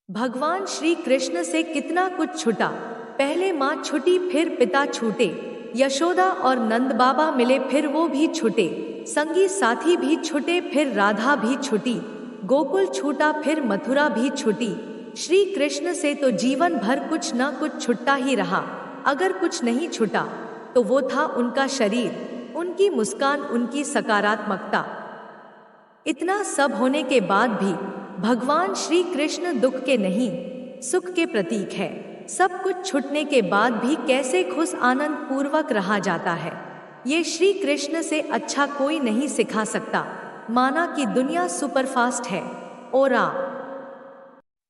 भगवान श्री कृष्ण से कितना कुछ छूटा। पहले माँ छूटी, फिर पिता छूटे, यशोदा और नंद बाबा मिले, फिर वो भी छूटे, संगी साथी भी छूटे, फिर राधा भी छूटी, गोकुल छूटा, फिर मथुरा भी छूटी। श्री कृष्ण से तो जीवन भर कुछ न कुछ छुट्टा ही रहा। अगर कुछ नहीं छूटा तो वो था उनका शरीर, उनकी मुस्कान, उनकी सकारात्मकता। इतना सब होने के बाद भी भगवान श्री कृष्ण दुख के नहीं, सुख के प्रतीक है। सब कुछ छूटने के बाद भी कैसे खुश आनंद पूर्वक रहा जाता है, ये श्री कृष्ण से अच्छा कोई नहीं सिखा सकता। माना कि दुनिया सुपरफास्ट है और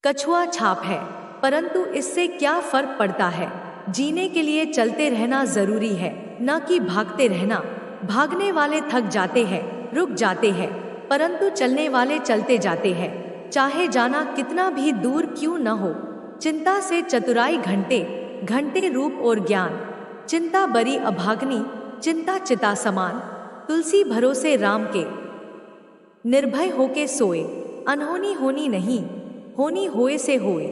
कछुआ छाप है, परंतु इससे क्या फर्क पड़ता है। जीने के लिए चलते रहना जरूरी है, न कि भागते रहना। भागने वाले थक जाते हैं, रुक जाते हैं, परंतु चलने वाले चलते जाते हैं, चाहे जाना कितना भी दूर क्यों न हो। चिंता से चतुराई घंटे घंटे रूप और ज्ञान, चिंता बरी अभागनी, चिंता चिता समान। तुलसी भरोसे राम के, निर्भय होके सोए, अनहोनी होनी नहीं, होनी होए से होए।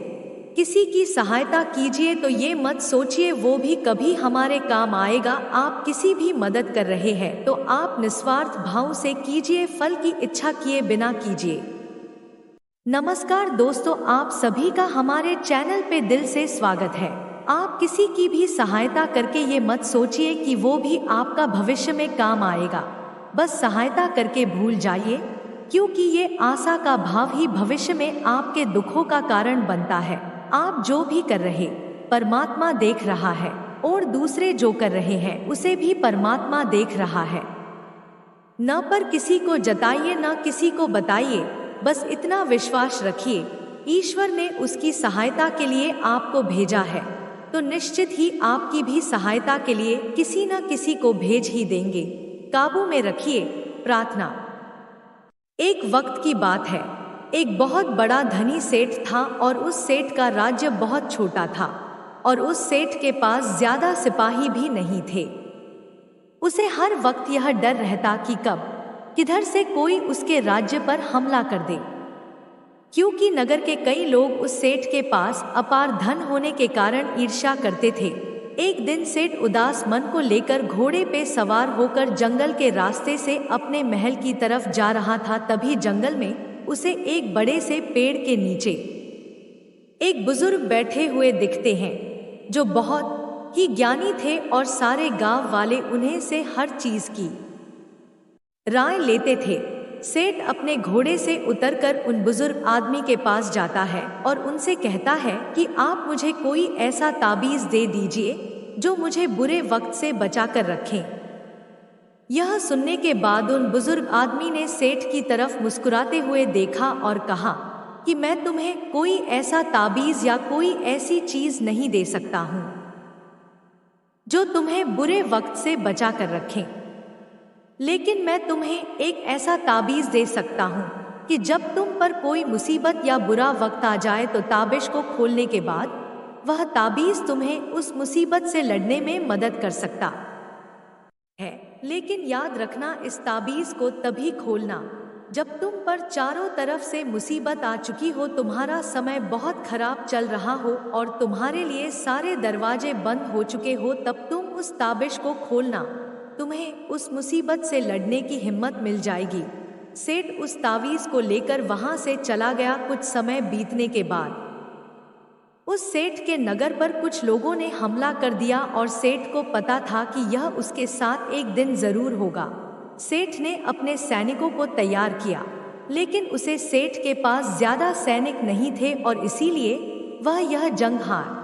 किसी की सहायता कीजिए तो ये मत सोचिए वो भी कभी हमारे काम आएगा। आप किसी भी मदद कर रहे हैं तो आप निस्वार्थ भाव से कीजिए, फल की इच्छा किए बिना कीजिए। नमस्कार दोस्तों, आप सभी का हमारे चैनल पे दिल से स्वागत है। आप किसी की भी सहायता करके ये मत सोचिए कि वो भी आपका भविष्य में काम आएगा। बस सहायता करके भूल जाइए, क्योंकि ये आशा का भाव ही भविष्य में आपके दुखों का कारण बनता है। आप जो भी कर रहे परमात्मा देख रहा है, और दूसरे जो कर रहे हैं उसे भी परमात्मा देख रहा है। न पर किसी को जताइए, न किसी को बताइए, बस इतना विश्वास रखिए, ईश्वर ने उसकी सहायता के लिए आपको भेजा है तो निश्चित ही आपकी भी सहायता के लिए किसी न किसी को भेज ही देंगे। काबू में रखिए प्रार्थना। एक वक्त की बात है, एक बहुत बड़ा धनी सेठ था और उस सेठ का राज्य बहुत छोटा था और उस सेठ के पास ज्यादा सिपाही भी नहीं थे। उसे हर वक्त यह डर रहता कि कब किधर से कोई उसके राज्य पर हमला कर दे, क्योंकि नगर के कई लोग उस सेठ के पास अपार धन होने के कारण ईर्ष्या करते थे। एक दिन सेठ उदास मन को लेकर घोड़े पे सवार होकर जंगल के रास्ते से अपने महल की तरफ जा रहा था। तभी जंगल में उसे एक बड़े से पेड़ के नीचे एक बुजुर्ग बैठे हुए दिखते हैं, जो बहुत ही ज्ञानी थे और सारे गांव वाले उन्हें से हर चीज की राय लेते थे। सेठ अपने घोड़े से उतरकर उन बुजुर्ग आदमी के पास जाता है और उनसे कहता है कि आप मुझे कोई ऐसा ताबीज दे दीजिए जो मुझे बुरे वक्त से बचाकर रखें। यह सुनने के बाद उन बुजुर्ग आदमी ने सेठ की तरफ मुस्कुराते हुए देखा और कहा कि मैं तुम्हें कोई ऐसा ताबीज या कोई ऐसी चीज नहीं दे सकता हूं जो तुम्हें बुरे वक्त से बचाकर रखें, लेकिन मैं तुम्हें एक ऐसा ताबीज दे सकता हूँ कि जब तुम पर कोई मुसीबत या बुरा वक्त आ जाए तो ताबिज को खोलने के बाद वह ताबीज तुम्हें उस मुसीबत से लड़ने में मदद कर सकता है। लेकिन याद रखना, इस ताबीज को तभी खोलना जब तुम पर चारों तरफ से मुसीबत आ चुकी हो, तुम्हारा समय बहुत खराब चल रहा हो और तुम्हारे लिए सारे दरवाजे बंद हो चुके हो, तब तुम उस ताबिज को खोलना, तुम्हें उस मुसीबत से लड़ने की हिम्मत मिल जाएगी। सेठ उस तावीज को लेकर वहां से चला गया। कुछ समय बीतने के बाद उस सेठ के नगर पर कुछ लोगों ने हमला कर दिया और सेठ को पता था कि यह उसके साथ एक दिन जरूर होगा। सेठ ने अपने सैनिकों को तैयार किया, लेकिन उसे सेठ के पास ज्यादा सैनिक नहीं थे और इसीलिए वह यह जंग हार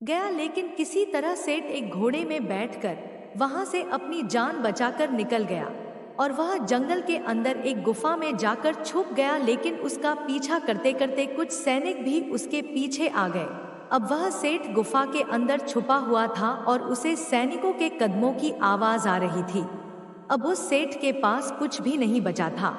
गया। लेकिन किसी तरह सेठ एक घोड़े में बैठकर वहां से अपनी जान बचाकर निकल गया और वह जंगल के अंदर एक गुफा में जाकर छुप गया। लेकिन उसका पीछा करते करते कुछ सैनिक भी उसके पीछे आ गए। अब वह सेठ गुफा के अंदर छुपा हुआ था और उसे सैनिकों के कदमों की आवाज आ रही थी। अब उस सेठ के पास कुछ भी नहीं बचा था,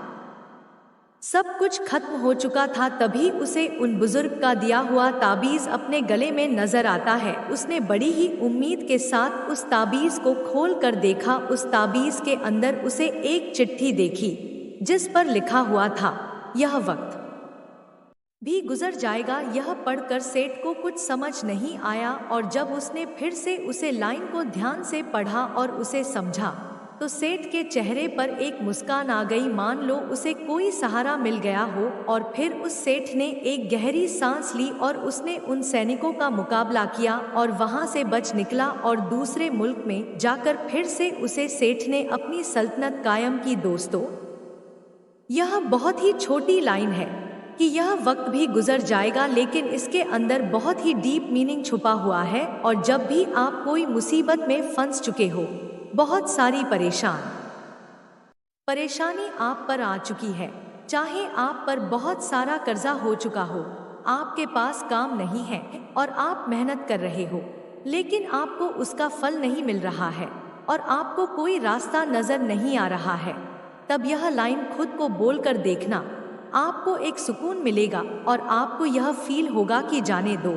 सब कुछ खत्म हो चुका था। तभी उसे उन बुजुर्ग का दिया हुआ ताबीज अपने गले में नजर आता है। उसने बड़ी ही उम्मीद के साथ उस ताबीज को खोल कर देखा। उस ताबीज के अंदर उसे एक चिट्ठी देखी जिस पर लिखा हुआ था, यह वक्त भी गुजर जाएगा। यह पढ़कर सेठ को कुछ समझ नहीं आया, और जब उसने फिर से उसे लाइन को ध्यान से पढ़ा और उसे समझा तो सेठ के चेहरे पर एक मुस्कान आ गई, मान लो उसे कोई सहारा मिल गया हो। और फिर उस सेठ ने एक गहरी सांस ली और उसने उन सैनिकों का मुकाबला किया और वहां से बच निकला और दूसरे मुल्क में जाकर फिर से उसे सेठ ने अपनी सल्तनत कायम की। दोस्तों, यह बहुत ही छोटी लाइन है कि यह वक्त भी गुजर जाएगा, लेकिन इसके अंदर बहुत ही डीप मीनिंग छुपा हुआ है। और जब भी आप कोई मुसीबत में फंस चुके हो, बहुत सारी परेशानी आप पर आ चुकी है, चाहे आप पर बहुत सारा कर्जा हो चुका हो, आपके पास काम नहीं है और आप मेहनत कर रहे हो, लेकिन आपको उसका फल नहीं मिल रहा है और आपको कोई रास्ता नजर नहीं आ रहा है, तब यह लाइन खुद को बोलकर देखना, आपको एक सुकून मिलेगा और आपको यह फील होगा कि जाने दो,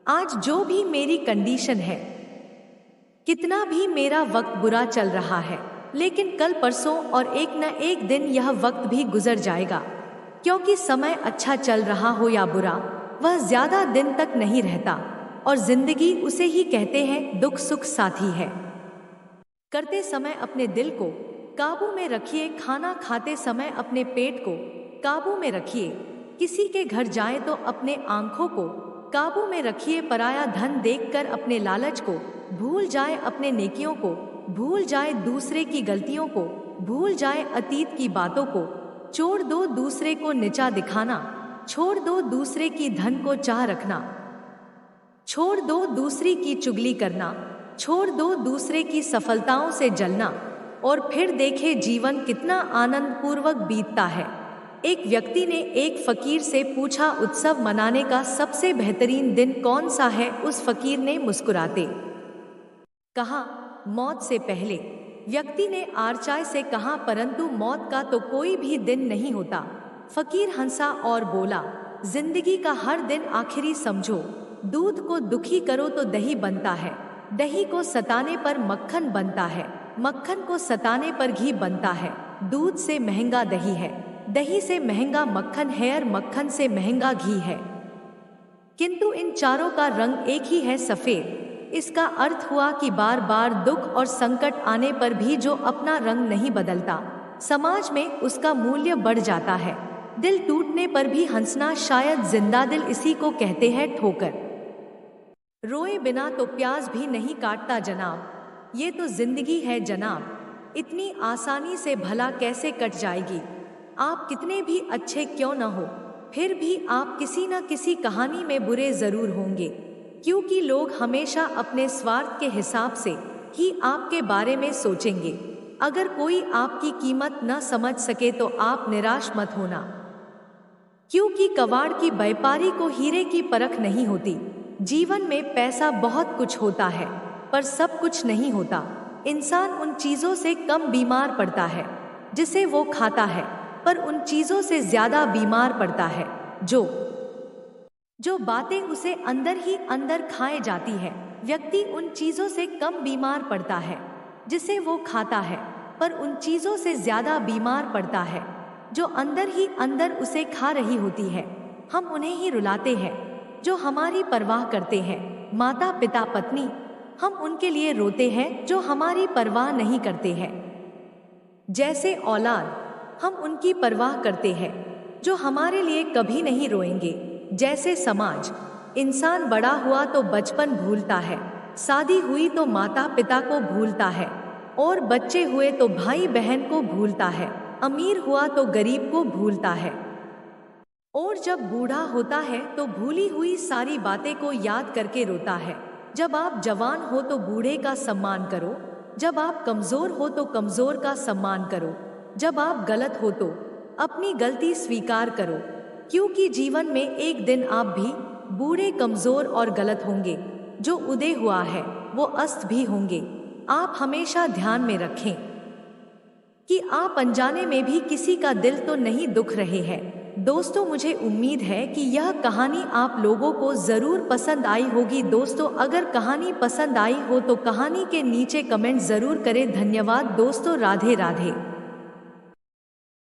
आज जो भी मेरी कंडीशन है, कितना भी मेरा वक्त बुरा चल रहा है, लेकिन कल परसों और एक न एक दिन यह वक्त भी गुजर जाएगा। क्योंकि समय अच्छा चल रहा हो या बुरा, वह ज्यादा दिन तक नहीं रहता और जिंदगी उसे ही कहते हैं दुख सुख साथी है। करते समय अपने दिल को काबू में रखिए, खाना खाते समय अपने पेट को काबू में रखिए, किसी के घर जाएं तो अपने आंखों को काबू में रखिए, पराया धन देखकर अपने लालच को भूल जाए, अपने नेकियों को भूल जाए, दूसरे की गलतियों को भूल जाए, अतीत की बातों को छोड़ दो, दूसरे को नीचा दिखाना छोड़ दो, दूसरे की धन को चाह रखना छोड़ दो, दूसरी की चुगली करना छोड़ दो, दूसरे की सफलताओं से जलना, और फिर देखे जीवन कितना आनंद पूर्वक बीतता है। एक व्यक्ति ने एक फकीर से पूछा, उत्सव मनाने का सबसे बेहतरीन दिन कौन सा है? उस फकीर ने मुस्कुराते कहा, मौत से पहले। व्यक्ति ने आरचाई से कहा, परंतु मौत का तो कोई भी दिन नहीं होता। फकीर हंसा और बोला, जिंदगी का हर दिन आखिरी समझो, दूध को दुखी करो तो दही बनता है, दही को सताने पर मक्खन बनता है, मक्खन को सताने पर घी बनता है, दूध से महंगा दही है, दही से महंगा मक्खन है और मक्खन से महंगा घी है, किंतु इन चारों का रंग एक ही है, सफेद। इसका अर्थ हुआ कि बार बार दुख और संकट आने पर भी जो अपना रंग नहीं बदलता, समाज में उसका मूल्य बढ़ जाता है। दिल टूटने पर भी हंसना, शायद जिंदा दिल इसी को कहते हैं ठोकर। रोए बिना तो प्याज भी नहीं काटता जनाब, ये तो जिंदगी है जनाब, इतनी आसानी से भला कैसे कट जाएगी। आप कितने भी अच्छे क्यों न हो, फिर भी आप किसी न किसी कहानी में बुरे जरूर होंगे, क्योंकि लोग हमेशा अपने स्वार्थ के हिसाब से ही आपके बारे में सोचेंगे। अगर कोई आपकी कीमत न समझ सके तो आप निराश मत होना, क्योंकि कबाड़ की व्यापारी को हीरे की परख नहीं होती। जीवन में पैसा बहुत कुछ होता है, पर सब कुछ नहीं होता। इंसान उन चीजों से कम बीमार पड़ता है जिसे वो खाता है, पर उन चीजों से ज्यादा बीमार पड़ता है जो बातें उसे अंदर ही अंदर खाए जाती है। व्यक्ति उन चीजों से कम बीमार पड़ता है जिसे वो खाता है, पर उन चीजों से ज्यादा बीमार पड़ता है जो अंदर ही अंदर उसे खा रही होती है। हम उन्हें ही रुलाते हैं जो हमारी परवाह करते हैं, माता पिता पत्नी। हम उनके लिए रोते हैं जो हमारी परवाह नहीं करते हैं। जैसे औलाद, हम उनकी परवाह करते हैं जो हमारे लिए कभी नहीं रोएंगे। जैसे समाज, इंसान बड़ा हुआ तो बचपन भूलता है, शादी हुई तो माता पिता को भूलता है, और बच्चे हुए तो भाई बहन को भूलता है, अमीर हुआ तो गरीब को भूलता है, और जब बूढ़ा होता है तो भूली हुई सारी बातें को याद करके रोता है। जब आप जवान हो तो बूढ़े का सम्मान करो, जब आप कमजोर हो तो कमजोर का सम्मान करो, जब आप गलत हो तो अपनी गलती स्वीकार करो, क्योंकि जीवन में एक दिन आप भी बूढ़े, कमजोर और गलत होंगे। जो उदय हुआ है वो अस्त भी होंगे। आप हमेशा ध्यान में रखें कि आप अनजाने में भी किसी का दिल तो नहीं दुख रहे हैं। दोस्तों, मुझे उम्मीद है कि यह कहानी आप लोगों को जरूर पसंद आई होगी। दोस्तों, अगर कहानी पसंद आई हो तो कहानी के नीचे कमेंट जरूर करें। धन्यवाद दोस्तों, राधे राधे।